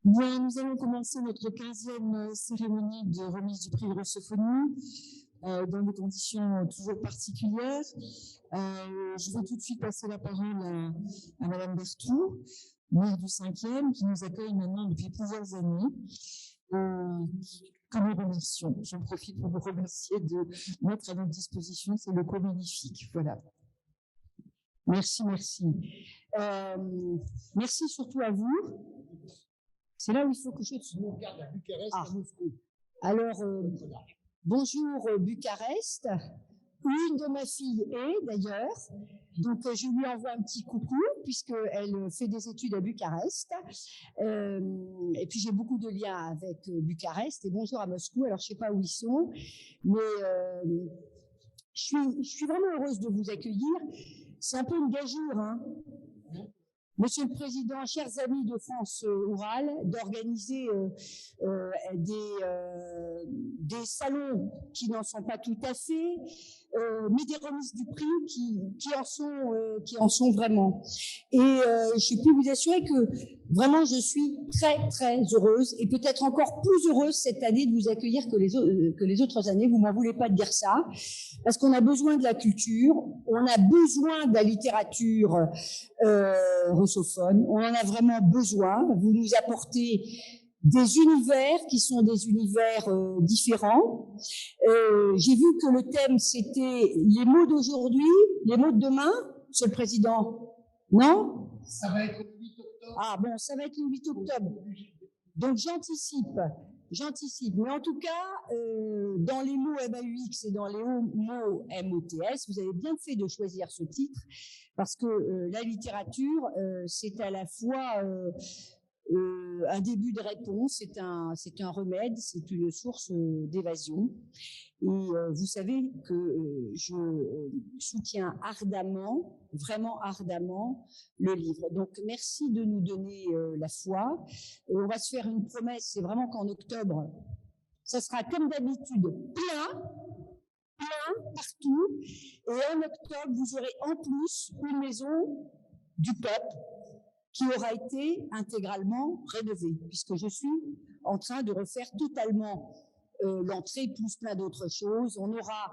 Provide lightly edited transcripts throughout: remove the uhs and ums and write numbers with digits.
Bien, nous allons commencer notre 15e cérémonie de remise du prix de Russophonie dans des conditions toujours particulières. Je vais tout de suite passer la parole à Madame Berthoud, maire du 5e, qui nous accueille maintenant depuis plusieurs années. Que nous remercions. J'en profite pour vous remercier de mettre à notre disposition ces locaux magnifiques. Voilà. Merci, merci. Merci surtout à vous. C'est là où il faut que je regarde à Bucarest, à Moscou. Alors, bonjour Bucarest, où une de ma fille est d'ailleurs. Donc, je lui envoie un petit coucou, puisqu'elle fait des études à Bucarest. Et puis, j'ai beaucoup de liens avec Bucarest. Et bonjour à Moscou. Alors, je ne sais pas où ils sont, mais je suis vraiment heureuse de vous accueillir. C'est un peu une gageure, hein. Monsieur le Président, chers amis de France Oural, d'organiser des salons qui n'en sont pas tout à fait, mais des remises du prix qui en sont vraiment. Et je peux vous assurer que vraiment je suis très très heureuse et peut-être encore plus heureuse cette année de vous accueillir que les autres années. Vous m'en voulez pas de dire ça, parce qu'on a besoin de la culture, on a besoin de la littérature russophone, on en a vraiment besoin. Vous nous apportez des univers qui sont des univers différents. J'ai vu que le thème c'était les mots d'aujourd'hui, les mots de demain, Monsieur le Président. Non? Ça va être le 8 octobre. Ah bon, ça va être le 8 octobre. Donc j'anticipe. Mais en tout cas, dans les mots MAUX et dans les mots MOTS, vous avez bien fait de choisir ce titre, parce que la littérature, c'est à la fois un début de réponse, c'est un remède, c'est une source d'évasion. Et vous savez que je soutiens ardemment, vraiment ardemment, le livre. Donc merci de nous donner la foi. On va se faire une promesse, c'est vraiment qu'en octobre, ça sera comme d'habitude plein partout. Et en octobre, vous aurez en plus une maison du peuple qui aura été intégralement rénovée, puisque je suis en train de refaire totalement l'entrée, plus plein d'autres choses. On aura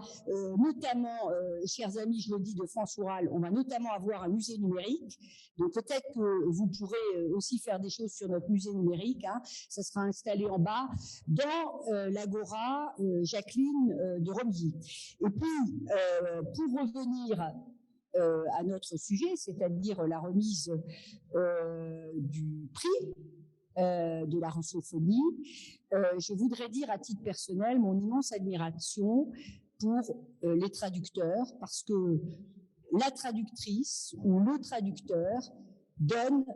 notamment, chers amis, je le dis, de France Oural, on va notamment avoir un musée numérique. Donc peut-être que vous pourrez aussi faire des choses sur notre musée numérique. Hein. Ça sera installé en bas dans l'Agora Jacqueline de Romilly. Et puis, pour revenir à notre sujet, c'est-à-dire la remise du prix de la russophonie, je voudrais dire à titre personnel mon immense admiration pour les traducteurs, parce que la traductrice ou le traducteur donne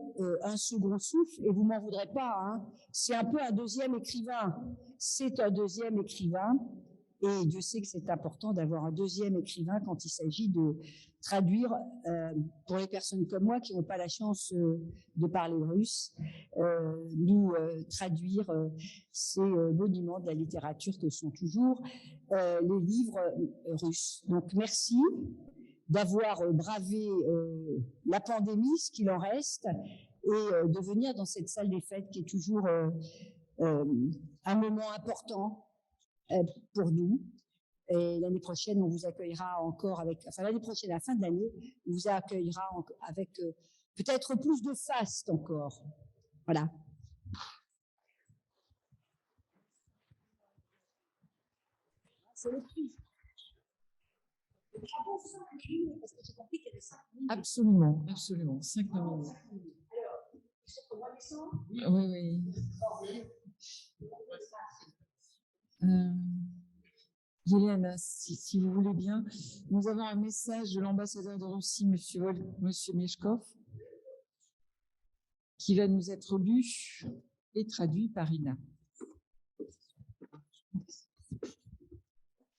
un second souffle, et vous m'en voudrez pas, hein, c'est un peu un deuxième écrivain. C'est un deuxième écrivain, et Dieu sait que c'est important d'avoir un deuxième écrivain quand il s'agit de traduire, pour les personnes comme moi qui n'ont pas la chance de parler russe, traduire ces monuments de la littérature que sont toujours les livres russes. Donc merci d'avoir bravé la pandémie, ce qu'il en reste, et de venir dans cette salle des fêtes qui est toujours un moment important pour nous. Et l'année prochaine, on vous accueillera encore l'année prochaine, à la fin de l'année, on vous accueillera avec peut-être plus de faste encore. Voilà. C'est le prix. Parce que j'ai compris qu'il y avait 5 minutes. Absolument, 5 minutes. Alors, oui. Yélène, si vous voulez bien, nous avons un message de l'ambassadeur de Russie, Monsieur Meshkov, qui va nous être lu et traduit par Ina.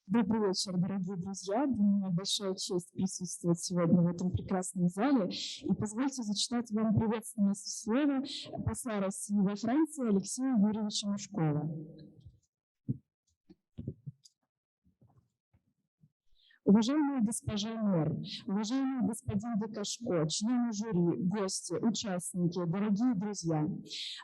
Добрый вечер, дорогие друзья. Для меня большая честь присутствовать сегодня в этом прекрасном зале. И позвольте зачитать вам приветственное слово посла России во Франции Алексея Юрьевича Мушкова. Уважаемая госпожа мэр, уважаемый господин Декашко, члены жюри, гости, участники, дорогие друзья.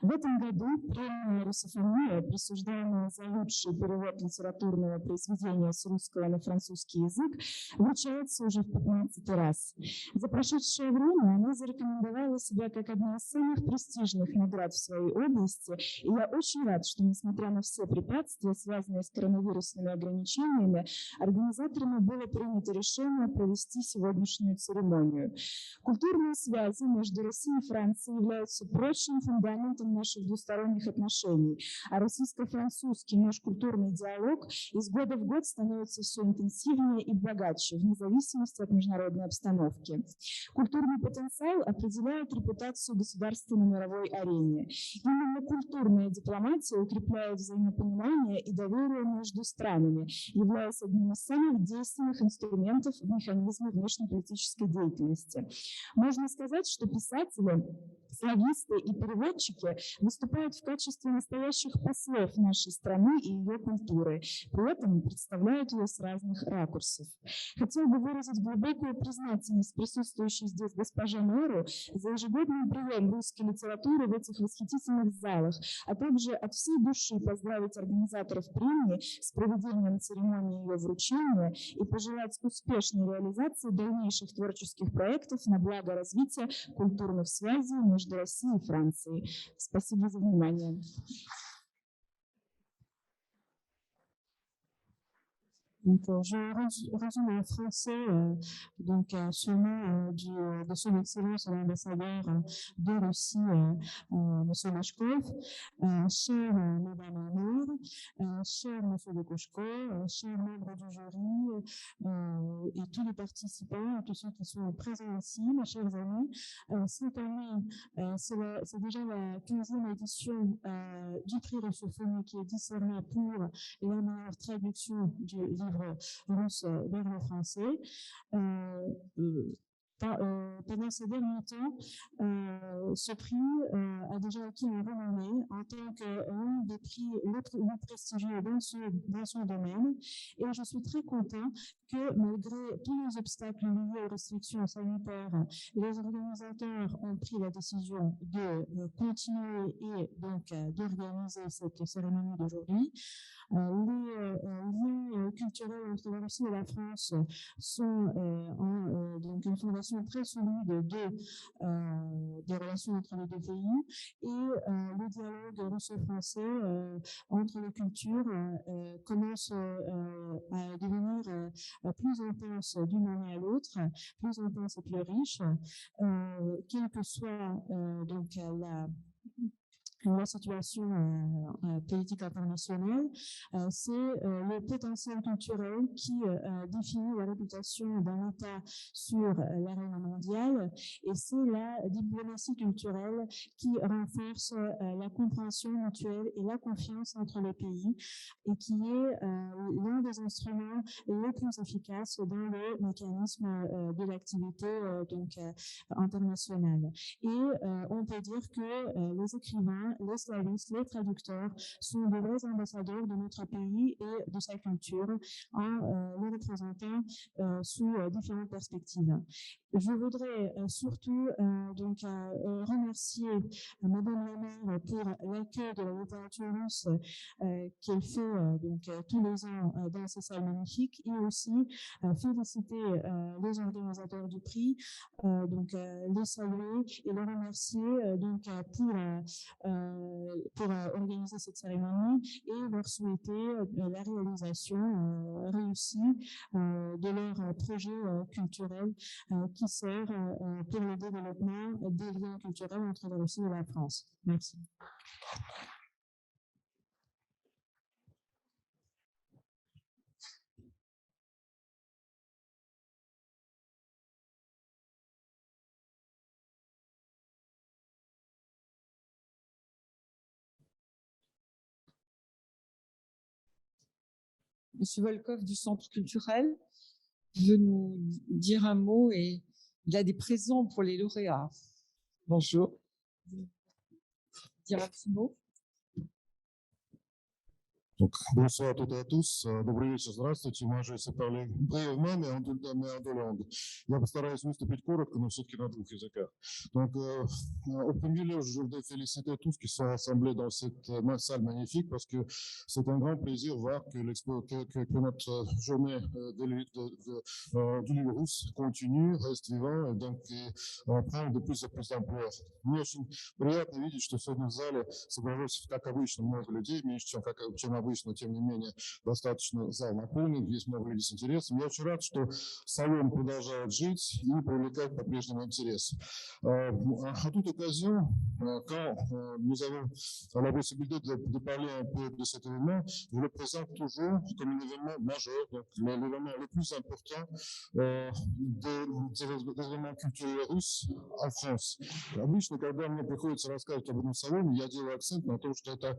В этом году премия «Русофония», присуждаемая за лучший перевод литературного произведения с русского на французский язык, вручается уже в 15-й раз. За прошедшее время она зарекомендовала себя как одна из самых престижных наград в своей области, и я очень рад, что, несмотря на все препятствия, связанные с коронавирусными ограничениями, организаторами было принято решение провести сегодняшнюю церемонию. Культурные связи между Россией и Францией являются прочным фундаментом наших двусторонних отношений, а российско-французский межкультурный диалог из года в год становится все интенсивнее и богаче, вне зависимости от международной обстановки. Культурный потенциал определяет репутацию государства на мировой арене. Именно культурная дипломатия укрепляет взаимопонимание и доверие между странами, являясь одним из самых действенных инструментов в механизме внешнеполитической деятельности. Можно сказать, что писатели, слависты и переводчики выступают в качестве настоящих послов нашей страны и ее культуры, при этом представляют ее с разных ракурсов. Хотела бы выразить глубокую признательность присутствующей здесь госпоже мэру за ежегодный прием русской литературы в этих восхитительных залах, а также от всей души поздравить организаторов премии с проведением церемонии ее вручения и пожелать успешной реализации дальнейших творческих проектов на благо развития культурных связей между Россией и Францией. Спасибо за внимание. Donc, je résume en français ce nom de son Excellence l'ambassadeur de Russie, M. Meshkov, cher Madame la maire, cher M. Dekushko, chers membres du jury et tous les participants, tous ceux qui sont présents ici, mes chers amis. Cette année, c'est déjà la 15e édition du prix Russophonie qui est décerné pour la meilleure traduction du livre russe vers le français. Pendant ces derniers temps, ce prix a déjà acquis une renommée en tant qu'un des prix les plus prestigieux dans son domaine. Et je suis très content que malgré tous les obstacles liés aux restrictions sanitaires, les organisateurs ont pris la décision de continuer et donc d'organiser cette cérémonie d'aujourd'hui. Les liens culturels entre la Russie et la France sont donc une fondation très solide des relations entre les deux pays et le dialogue russo-français entre les cultures commence à devenir plus intense d'une année à l'autre, plus intense et plus riche, quelle que soit donc la situation politique internationale, c'est le potentiel culturel qui définit la réputation d'un État sur l'arène mondiale et c'est la diplomatie culturelle qui renforce la compréhension mutuelle et la confiance entre les pays et qui est l'un des instruments les plus efficaces dans le mécanisme de l'activité internationale. Et on peut dire que les écrivains, les slavistes, les traducteurs sont de vrais ambassadeurs de notre pays et de sa culture en le représentant sous différentes perspectives. Je voudrais surtout remercier Madame la maire pour l'accueil de la littérature russe qu'elle fait tous les ans dans ces salles magnifiques et aussi féliciter les organisateurs du prix, les saluer et les remercier pour organiser cette cérémonie et leur souhaiter la réalisation réussie de leur projet culturel qui sert pour le développement des liens culturels entre la Russie et la France. Merci. Monsieur Volkov du Centre culturel veut nous dire un mot et il a des présents pour les lauréats. Bonjour. Dire un petit mot. Donc, bonsoir à toutes et à tous. Добрый вечер, здравствуйте. Moi, je vais parler brièvement, mais en deux langues. Я постараюсь выступить коротко, но все-таки на двух языках. Donc, au premier lieu, je voudrais féliciter tous qui sont rassemblés dans cette salle magnifique parce que c'est un grand plaisir de voir que notre journée du livre russe continue, reste vivant, et donc prend de plus en plus d'ampleur. Мне очень приятно видеть, что сегодня в зале собралось, как обычно, много людей, меньше, чем обычно, тем не менее, достаточно зал наполнен, здесь много людей с интересом. Я очень рад, что салон продолжает жить и привлекать по-прежнему интерес. À toute occasion, quand nous avons la possibilité de parler un peu de cet événement, je le présente toujours comme un événement majeur, donc l'événement le plus important des événements culturels russes en France. Обычно, когда мне приходится рассказывать об этом салоне, я делаю акцент на том, что это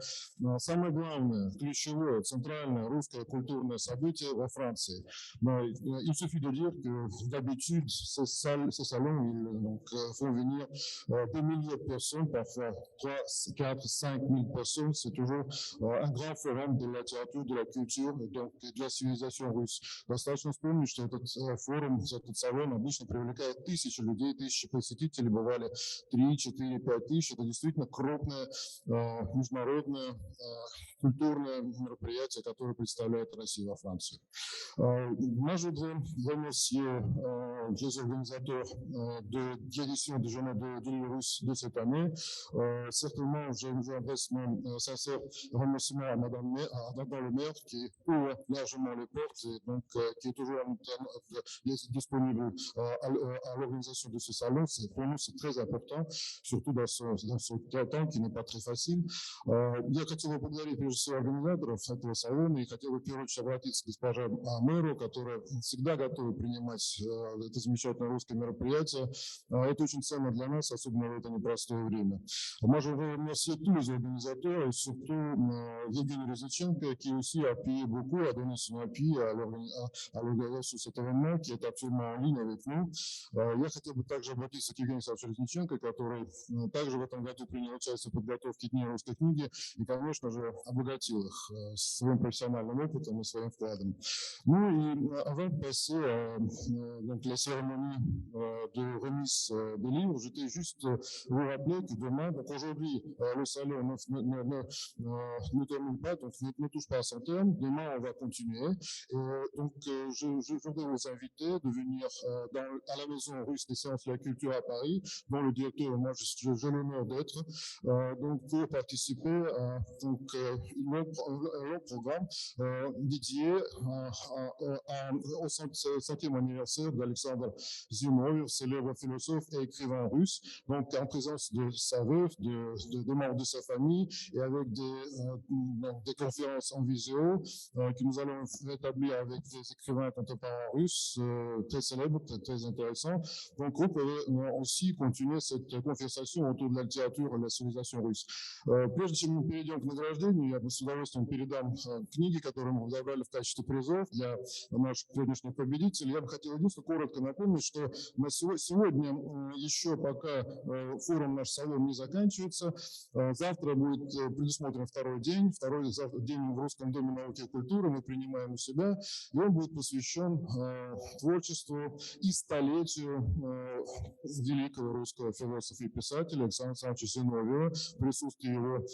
самое главное, ключевое, центральное русское культурное событие во Франции. Но il suffit de dire que d'habitude, ces salons font venir des milliers de personnes, parfois 3, 4, 5 000 personnes. C'est toujours un grand forum de la littérature, de la culture, donc de la civilisation russe. Достаточно вспомнить, что этот форум, этот салон обычно привлекает тысячи людей, тысячи посетителей, бывали 3, 4, 5 тысяч. Это действительно крупное международное культурное мероприятие, которое представляет Россию во Франции. Moi, je voudrais remercier les organisateurs de l'édition de Journée du livre russe de cette année. Certainement, je vous adresse mon sincère remerciement à Madame le maire qui ouvre largement les portes et donc qui est toujours disponible à l'organisation de ce salon. Pour nous, c'est très important, surtout dans ce temps qui n'est pas très facile. Я хотел бы поблагодарить прежде всего организаторов этого салона и хотел бы в первую очередь обратиться к госпоже мэру, которая всегда готова принимать это замечательное русское мероприятие. Это очень ценно для нас, особенно в это непростое время. Moi, je veux remercier tous les organisateurs et surtout Евгений Резниченко qui aussi a appuyé beaucoup, a donné son appui à l'organisation de cet événement qui est actuellement en ligne avec nous. Я хотел бы также обратиться к Евгению Александровичу Резниченко, который также в этом году принял участие в подготовке Дней русской книги и, конечно же, обогатил их своим профессиональным опытом и своим вкладом. Ну и avant de passer donc la cérémonie de remise des livres, je voudrais juste vous rappeler que demain, donc aujourd'hui, le salon ne termine pas, donc ne touche pas à son terme. Demain, on va continuer. Et donc, je voudrais vous inviter de venir à la Maison russe des sciences et de la culture à Paris, dont le directeur et moi, j'ai l'honneur d'être, donc pour participer à un long programme dédié au 5e anniversaire d'Alexandre Zimoviev, célèbre philosophe et écrivain russe, donc en présence de sa veuve, des membres de sa famille et avec des conférences en visio que nous allons établir avec des écrivains contemporains russes très célèbres, très intéressants. Donc, vous pouvez aussi continuer cette conversation autour de la littérature et de la civilisation russe. Прежде чем мы перейдем к награждению, я бы с удовольствием передам книги, которые мы выдавали в качестве призов для наших сегодняшних победителей. Я бы хотел единственно коротко напомнить, что на сегодня еще пока форум наш салон не заканчивается. Завтра будет предусмотрен второй день в Русском доме науки и культуры. Мы принимаем у себя, и он будет посвящен творчеству и столетию великого русского философа и писателя Александра Александровича Зиновьева, в присутствии его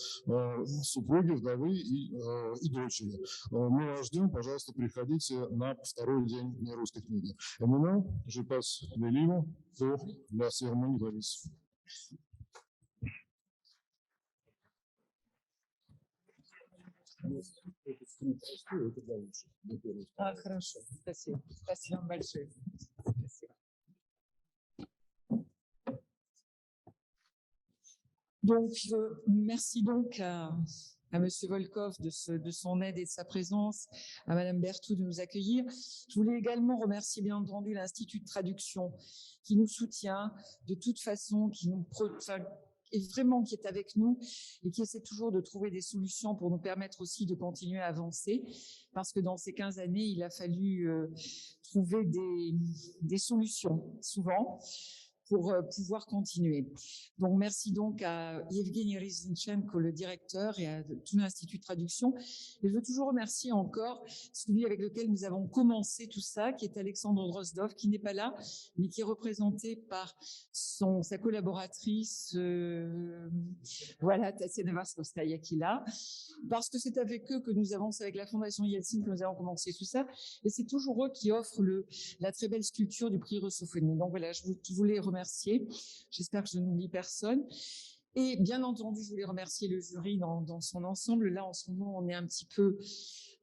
супруги, вдовы и дочери. Мы вас ждем, пожалуйста, приходите на второй день Дня русской книги. Et maintenant, je passe les livres pour la cérémonie de remise. Хорошо, спасибо. Спасибо вам большое. Спасибо. Donc, merci donc à Monsieur Volkov de son aide et de sa présence, à Madame Berthoud de nous accueillir. Je voulais également remercier bien entendu l'Institut de traduction qui nous soutient de toute façon, qui est avec nous et qui essaie toujours de trouver des solutions pour nous permettre aussi de continuer à avancer, parce que dans ces 15 années, il a fallu trouver des solutions souvent. pour pouvoir continuer. Donc, merci donc à Yevgeny Riznichenko, le directeur, et à tout l'Institut de traduction. Et je veux toujours remercier encore celui avec lequel nous avons commencé tout ça, qui est Alexandre Drozdov, qui n'est pas là, mais qui est représenté par sa collaboratrice, voilà, Tatiana Varskovskaya, qui est là, parce que c'est avec eux que nous avons, c'est avec la Fondation Yeltsin que nous avons commencé tout ça, et c'est toujours eux qui offrent la très belle sculpture du prix Russophonie. Donc voilà, je voulais remercier. J'espère que je n'oublie personne. Et bien entendu, je voulais remercier le jury dans son ensemble. Là, en ce moment, on est un petit peu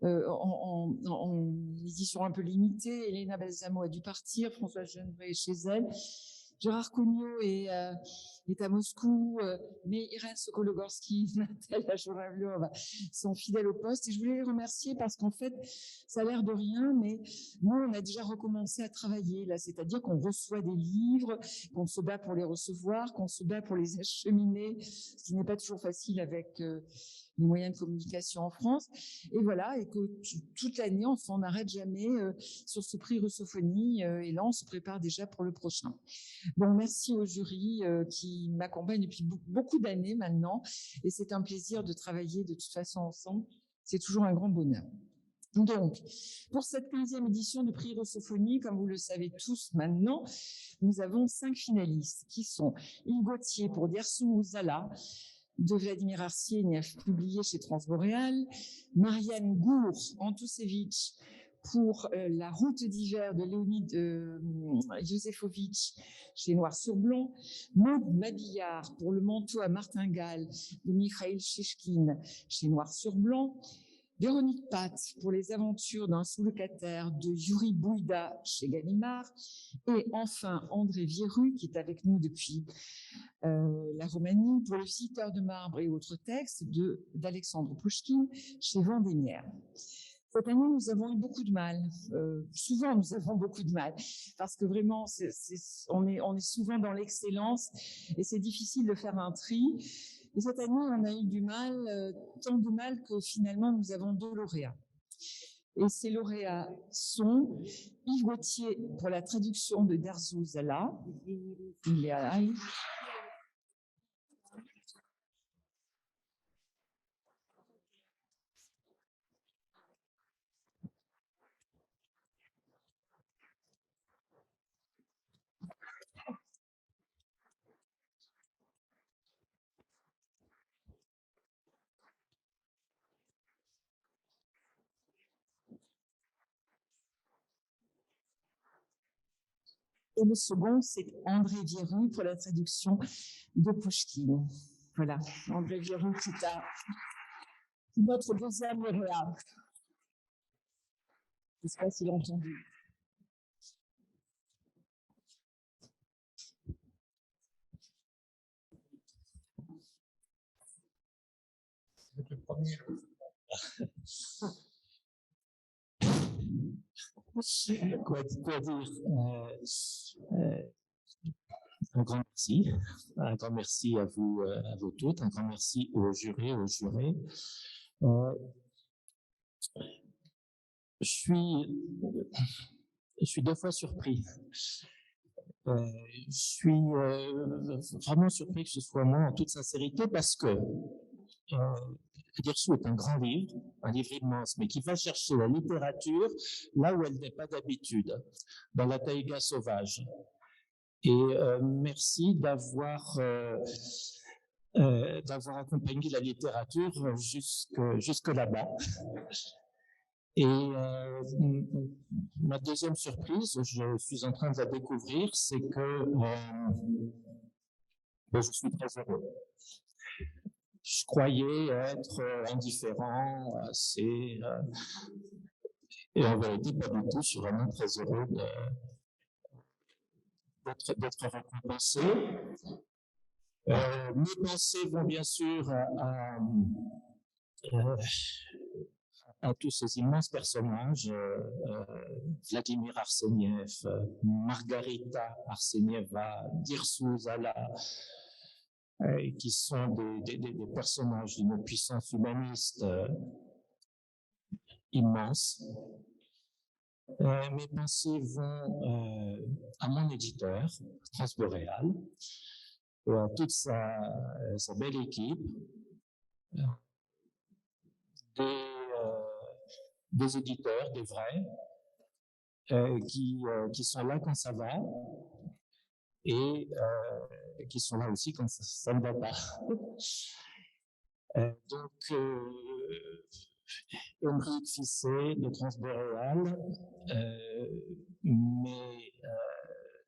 en édition un peu limitée. Elena Balsamo a dû partir, Françoise Genevray est chez elle. Gérard Cognot est à Moscou, mais Irène Sokologorski, Natalia Joravlova sont fidèles au poste. Et je voulais les remercier parce qu'en fait, ça a l'air de rien, mais nous, on a déjà recommencé à travailler là, c'est-à-dire qu'on reçoit des livres, qu'on se bat pour les recevoir, qu'on se bat pour les acheminer, ce qui n'est pas toujours facile avec les moyens de communication en France. Et voilà, et que toute l'année, on n'arrête jamais sur ce prix Russophonie. Et là, on se prépare déjà pour le prochain. Bon, merci au jury qui m'accompagne depuis beaucoup d'années maintenant. Et c'est un plaisir de travailler de toute façon ensemble. C'est toujours un grand bonheur. Donc, pour cette 15e édition du prix Russophonie, comme vous le savez tous maintenant, nous avons 5 finalistes qui sont Yves Gauthier pour Dersou Zala, de Vladimir Arseniev, publié chez Transboréal, Marianne Gour-Antusevich pour La route d'hiver de Léonid Yosefovitch chez Noir sur Blanc, Maud Mabillard pour Le manteau à martingale de Mikhail Shishkin chez Noir sur Blanc, Véronique Pat pour Les aventures d'un sous-locataire de Yuri Bouïda chez Gallimard, et enfin André Vieru qui est avec nous depuis la Roumanie pour Le visiteur de marbre et autres textes d'Alexandre Pouchkine chez Vendémiaire. Cette année, nous avons eu beaucoup de mal. Souvent, nous avons beaucoup de mal parce que vraiment, on est souvent dans l'excellence et c'est difficile de faire un tri. Et cette année, on a eu du mal, tant de mal que finalement, nous avons 2 lauréats. Et ces lauréats sont Yves Gauthier pour la traduction de Dersou Zala. Il est à Et le second, c'est André Vieru pour la traduction de Pouchkine. Voilà, André Vieru qui est notre 2e lauréat. Je ne sais pas s'il a entendu. C'est le premier. Quoi dire un grand merci. Un grand merci à vous toutes. Un grand merci au jury, aux jurés. Je suis 2 fois surpris. Je suis vraiment surpris que ce soit moi en toute sincérité parce que Dersou est un grand livre, un livre immense, mais qui va chercher la littérature là où elle n'est pas d'habitude, dans la taïga sauvage. Et merci d'avoir accompagné la littérature jusque là-bas. Et ma 2e surprise, je suis en train de la découvrir, c'est que je suis très heureux. Je croyais être indifférent, et en vérité, pas du tout. Je suis vraiment très heureux d'être récompensé. Mes pensées vont bien sûr à tous ces immenses personnages, Vladimir Arseniev, Margarita Arsenieva, Dersou Zala, qui sont des personnages d'une puissance humaniste immense. Mes pensées vont à mon éditeur, Transboréal, et à toute sa belle équipe, des éditeurs, des vrais, qui sont là quand ça va et qui sont là aussi quand ça ne va pas. Donc, Émeric Fisset de Transboréal,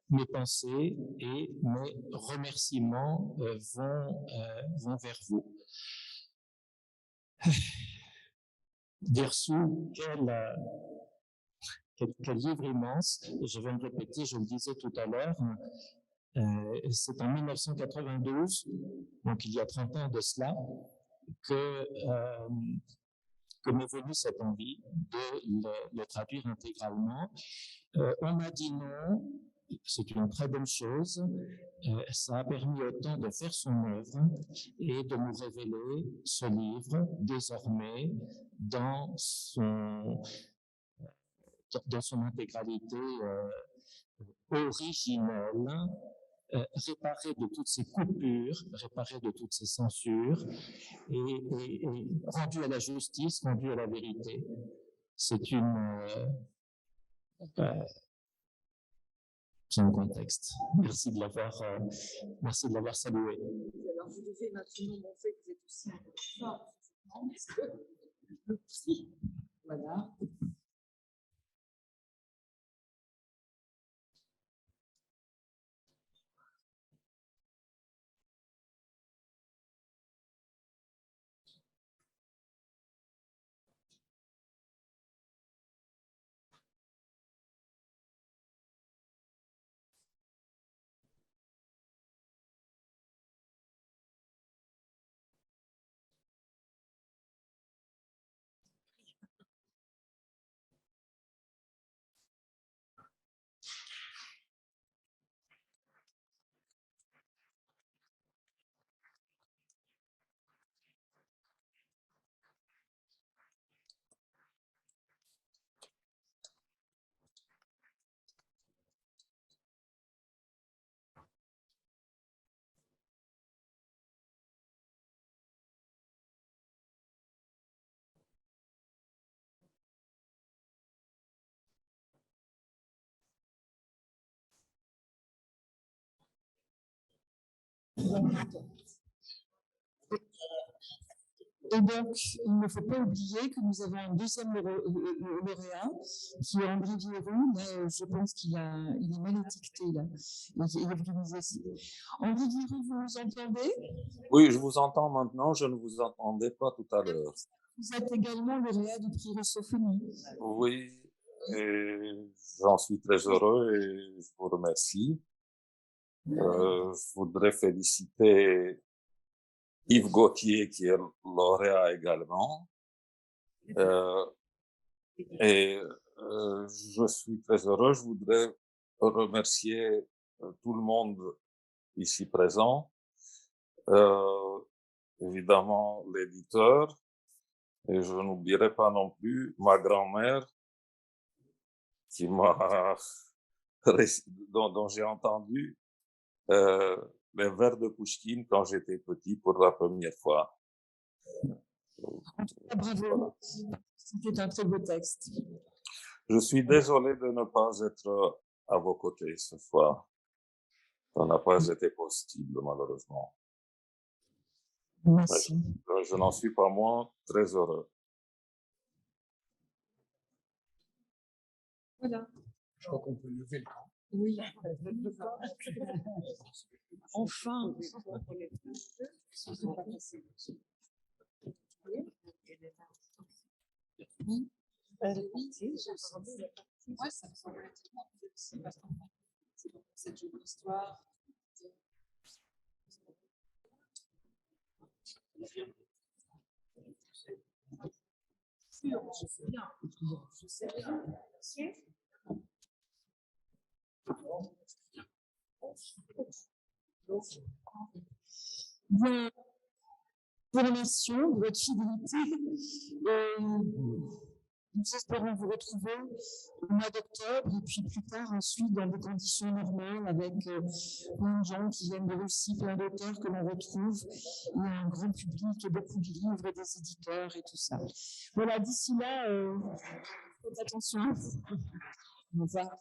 mes pensées et mes remerciements vont vers vous. Dersou, quel livre immense, je vais me répéter, je le disais tout à l'heure, c'est en 1992, donc il y a 30 ans de cela, que m'est venue cette envie de le traduire intégralement. On m'a dit non, c'est une très bonne chose, ça a permis autant de faire son œuvre et de nous révéler ce livre désormais dans son intégralité originelle, réparé de toutes ces coupures, réparé de toutes ces censures et rendu à la justice, rendu à la vérité. C'est un contexte. Merci de l'avoir salué. Alors, vous devez maintenant montrer que vous êtes aussi fort, parce que le prix, voilà. Et donc, il ne faut pas oublier que nous avons un deuxième lauréat, qui est André Vieron. Là, je pense il est mal étiqueté, là. Il est venu nous ici. André Vieron, vous nous entendez? Oui, je vous entends maintenant. Je ne vous entendais pas tout à l'heure. Vous êtes également lauréat du prix Russophonie. Oui, et j'en suis très heureux et je vous remercie. Je voudrais féliciter Yves Gauthier, qui est lauréat également. Je suis très heureux. Je voudrais remercier tout le monde ici présent. Évidemment, l'éditeur. Et je n'oublierai pas non plus ma grand-mère qui dont j'ai entendu les vers de Pouchkine quand j'étais petit pour la première fois. Bravo. C'était un très beau texte. Je suis désolé de ne pas être à vos côtés ce soir. Ça n'a pas été possible, malheureusement. Merci. Je n'en suis pas moins très heureux. Voilà. Je crois qu'on peut lever le camp. Oui. Enfin. Moi, ça me semble tellement c'est parce qu'en fait, c'est une histoire. Je sais bien. Je sais bien. Vous remercions de votre fidélité. Nous espérons vous retrouver au mois d'octobre et puis plus tard ensuite dans des conditions normales avec plein de gens qui viennent de Russie, plein d'auteurs que l'on retrouve. Il y a un grand public et beaucoup de livres et des éditeurs et tout ça. Voilà, d'ici là, faites attention à vous. Au revoir.